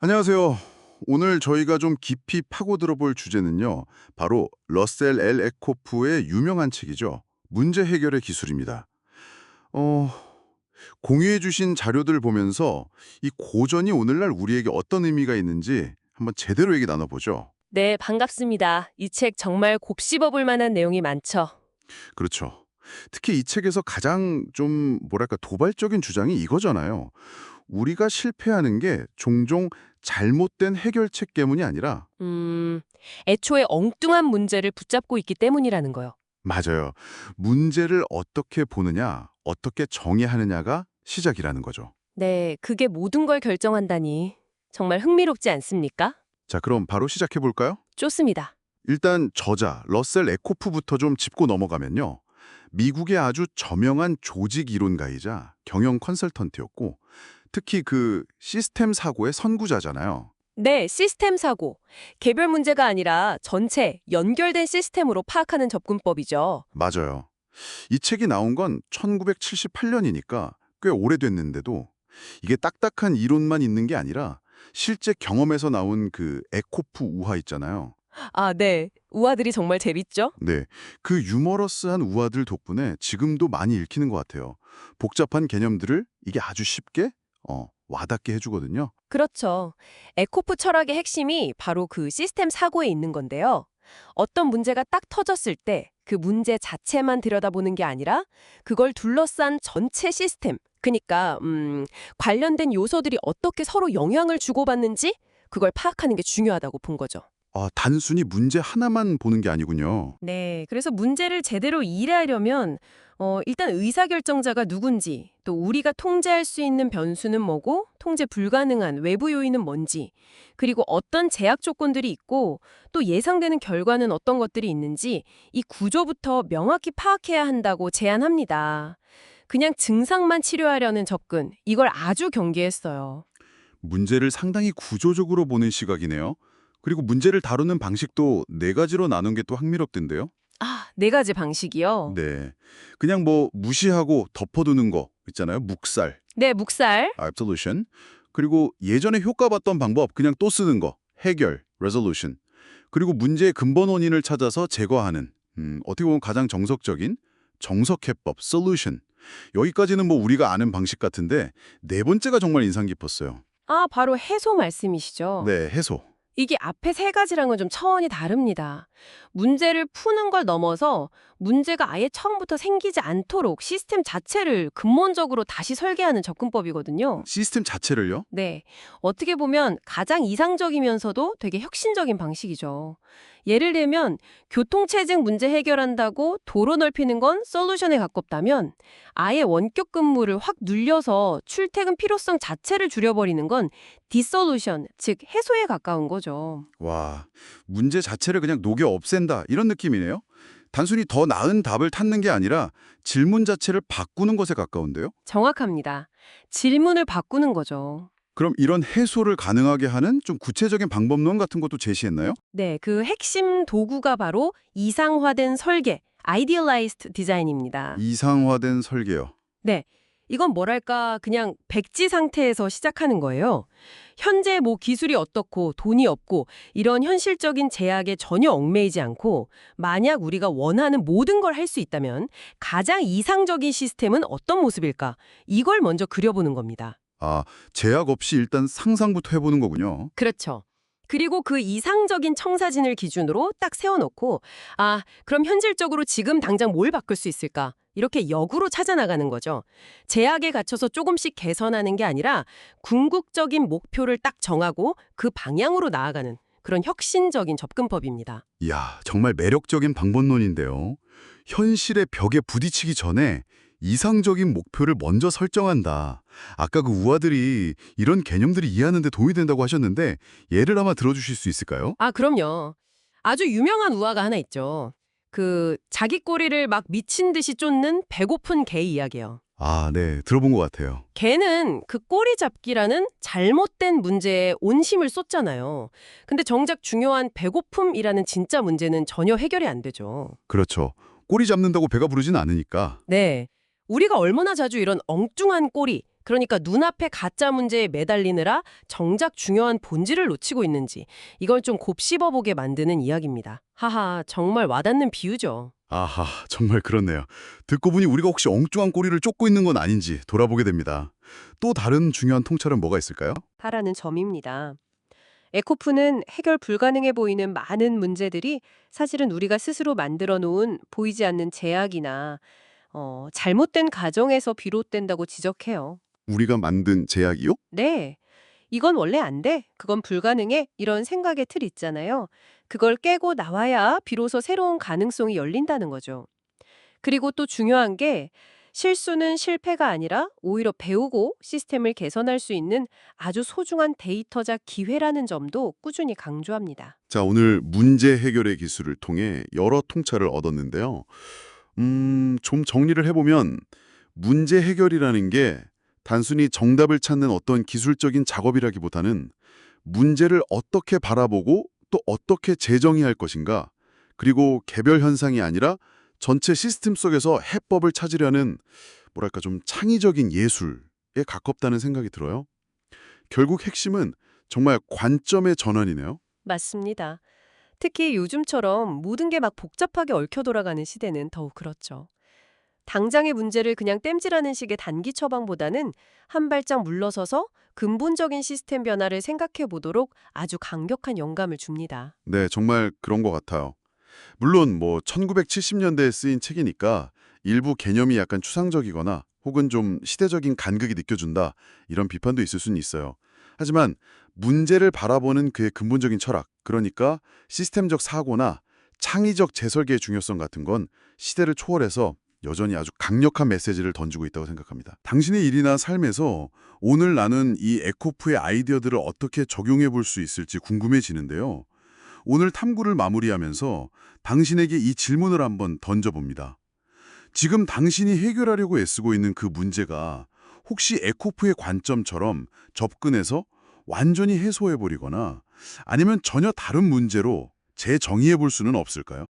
안녕하세요. 오늘 저희가 좀 깊이 파고들어 볼 주제는요. 바로 러셀 엘 에코프의 유명한 책이죠. 문제 해결의 기술입니다. 어, 공유해 주신 자료들 보면서 이 고전이 오늘날 우리에게 어떤 의미가 있는지 한번 제대로 얘기 나눠보죠. 네, 반갑습니다. 이 책 정말 곱씹어 볼 만한 내용이 많죠. 그렇죠. 특히 이 책에서 가장 좀 뭐랄까 도발적인 주장이 이거잖아요. 우리가 실패하는 게 종종 잘못된 해결책 때문이 아니라 음, 애초에 엉뚱한 문제를 붙잡고 있기 때문이라는 거요. 맞아요. 문제를 어떻게 보느냐, 어떻게 정의하느냐가 시작이라는 거죠. 네, 그게 모든 걸 결정한다니. 정말 흥미롭지 않습니까? 자, 그럼 바로 시작해 볼까요? 좋습니다. 일단 저자 러셀 에코프부터 좀 짚고 넘어가면요. 미국의 아주 저명한 조직 이론가이자 경영 컨설턴트였고 특히 그 시스템 사고의 선구자잖아요. 네, 시스템 사고. 개별 문제가 아니라 전체, 연결된 시스템으로 파악하는 접근법이죠. 맞아요. 이 책이 나온 건 1978년이니까 꽤 오래됐는데도 이게 딱딱한 이론만 있는 게 아니라 실제 경험에서 나온 그 에코프 우화 있잖아요. 아, 네. 우아들이 정말 재밌죠? 네, 그 유머러스한 우화들 덕분에 지금도 많이 읽히는 것 같아요. 복잡한 개념들을 이게 아주 쉽게 와닿게 해주거든요. 그렇죠. 에코프 철학의 핵심이 바로 그 시스템 사고에 있는 건데요. 어떤 문제가 딱 터졌을 때 그 문제 자체만 들여다보는 게 아니라 그걸 둘러싼 전체 시스템, 그러니까 관련된 요소들이 어떻게 서로 영향을 주고받는지 그걸 파악하는 게 중요하다고 본 거죠. 아, 단순히 문제 하나만 보는 게 아니군요. 네, 그래서 문제를 제대로 이해하려면 일단 의사결정자가 누군지, 또 우리가 통제할 수 있는 변수는 뭐고, 통제 불가능한 외부 요인은 뭔지, 그리고 어떤 제약 조건들이 있고, 또 예상되는 결과는 어떤 것들이 있는지 이 구조부터 명확히 파악해야 한다고 제안합니다. 그냥 증상만 치료하려는 접근, 이걸 아주 경계했어요. 문제를 상당히 구조적으로 보는 시각이네요. 그리고 문제를 다루는 방식도 네 가지로 나눈 게 또 흥미롭던데요. 아, 네 가지 방식이요. 네. 그냥 뭐 무시하고 덮어두는 거 있잖아요. 묵살, 네, 묵살. absolution. 그리고 예전에 효과 봤던 방법 그냥 또 쓰는 거, 해결, resolution. 그리고 문제의 근본 원인을 찾아서 제거하는, 어떻게 보면 가장 정석적인 정석해법, solution. 여기까지는 뭐 우리가 아는 방식 같은데 네 번째가 정말 인상 깊었어요. 아, 바로 해소 말씀이시죠. 네, 해소. 이게 앞에 세 가지랑은 좀 차원이 다릅니다. 문제를 푸는 걸 넘어서 문제가 아예 처음부터 생기지 않도록 시스템 자체를 근본적으로 다시 설계하는 접근법이거든요. 시스템 자체를요? 네. 어떻게 보면 가장 이상적이면서도 되게 혁신적인 방식이죠. 예를 들면 교통체증 문제 해결한다고 도로 넓히는 건 솔루션에 가깝다면 아예 원격 근무를 확 눌려서 출퇴근 필요성 자체를 줄여버리는 건 디솔루션, 즉 해소에 가까운 거죠. 와, 문제 자체를 그냥 녹여 없앤다 이런 느낌이네요. 단순히 더 나은 답을 찾는 게 아니라 질문 자체를 바꾸는 것에 가까운데요. 정확합니다. 질문을 바꾸는 거죠. 그럼 이런 해소를 가능하게 하는 좀 구체적인 방법론 같은 것도 제시했나요? 네, 그 핵심 도구가 바로 이상화된 설계, idealized 디자인입니다. 이상화된 설계요. 네, 이건 뭐랄까 그냥 백지 상태에서 시작하는 거예요. 현재 뭐 기술이 어떻고 돈이 없고 이런 현실적인 제약에 전혀 얽매이지 않고 만약 우리가 원하는 모든 걸 할 수 있다면 가장 이상적인 시스템은 어떤 모습일까? 이걸 먼저 그려보는 겁니다. 아, 제약 없이 일단 상상부터 해보는 거군요. 그렇죠. 그리고 그 이상적인 청사진을 기준으로 딱 세워놓고 아, 그럼 현실적으로 지금 당장 뭘 바꿀 수 있을까? 이렇게 역으로 찾아나가는 거죠. 제약에 갇혀서 조금씩 개선하는 게 아니라 궁극적인 목표를 딱 정하고 그 방향으로 나아가는 그런 혁신적인 접근법입니다. 이야, 정말 매력적인 방법론인데요. 현실의 벽에 부딪히기 전에 이상적인 목표를 먼저 설정한다. 아까 그 우아들이 이런 개념들이 이해하는 데 도움이 된다고 하셨는데 예를 하나 들어주실 수 있을까요? 아, 그럼요. 아주 유명한 우화가 하나 있죠. 그 자기 꼬리를 막 미친 듯이 쫓는 배고픈 개 이야기요. 아, 네. 들어본 것 같아요. 걔는 그 꼬리 잡기라는 잘못된 문제에 온 힘을 쏟잖아요. 근데 정작 중요한 배고픔이라는 진짜 문제는 전혀 해결이 안 되죠. 그렇죠. 꼬리 잡는다고 배가 부르진 않으니까. 네. 우리가 얼마나 자주 이런 엉뚱한 꼬리, 그러니까 눈앞에 가짜 문제에 매달리느라 정작 중요한 본질을 놓치고 있는지 이걸 좀 곱씹어보게 만드는 이야기입니다. 하하, 정말 와닿는 비유죠. 아하, 정말 그렇네요. 듣고 보니 우리가 혹시 엉뚱한 꼬리를 쫓고 있는 건 아닌지 돌아보게 됩니다. 또 다른 중요한 통찰은 뭐가 있을까요? 하라는 점입니다. 에코프는 해결 불가능해 보이는 많은 문제들이 사실은 우리가 스스로 만들어 놓은 보이지 않는 제약이나 잘못된 가정에서 비롯된다고 지적해요. 우리가 만든 제약이요? 네. 이건 원래 안 돼. 그건 불가능해. 이런 생각의 틀 있잖아요. 그걸 깨고 나와야 비로소 새로운 가능성이 열린다는 거죠. 그리고 또 중요한 게 실수는 실패가 아니라 오히려 배우고 시스템을 개선할 수 있는 아주 소중한 데이터자 기회라는 점도 꾸준히 강조합니다. 자, 오늘 문제 해결의 기술을 통해 여러 통찰을 얻었는데요. 좀 정리를 해보면 문제 해결이라는 게 단순히 정답을 찾는 어떤 기술적인 작업이라기보다는 문제를 어떻게 바라보고 또 어떻게 재정의할 것인가, 그리고 개별 현상이 아니라 전체 시스템 속에서 해법을 찾으려는 뭐랄까 좀 창의적인 예술에 가깝다는 생각이 들어요. 결국 핵심은 정말 관점의 전환이네요. 맞습니다. 특히 요즘처럼 모든 게 막 복잡하게 얽혀 돌아가는 시대는 더욱 그렇죠. 당장의 문제를 그냥 땜질하는 식의 단기 처방보다는 한 발짝 물러서서 근본적인 시스템 변화를 생각해 보도록 아주 강력한 영감을 줍니다. 네, 정말 그런 것 같아요. 물론 뭐 1970년대에 쓰인 책이니까 일부 개념이 약간 추상적이거나 혹은 좀 시대적인 간극이 느껴준다, 이런 비판도 있을 수는 있어요. 하지만 문제를 바라보는 그의 근본적인 철학, 그러니까 시스템적 사고나 창의적 재설계의 중요성 같은 건 시대를 초월해서 여전히 아주 강력한 메시지를 던지고 있다고 생각합니다. 당신의 일이나 삶에서 오늘 나눈 이 에코프의 아이디어들을 어떻게 적용해 볼 수 있을지 궁금해지는데요. 오늘 탐구를 마무리하면서 당신에게 이 질문을 한번 던져봅니다. 지금 당신이 해결하려고 애쓰고 있는 그 문제가 혹시 에코프의 관점처럼 접근해서 완전히 해소해버리거나 아니면 전혀 다른 문제로 재정의해 볼 수는 없을까요?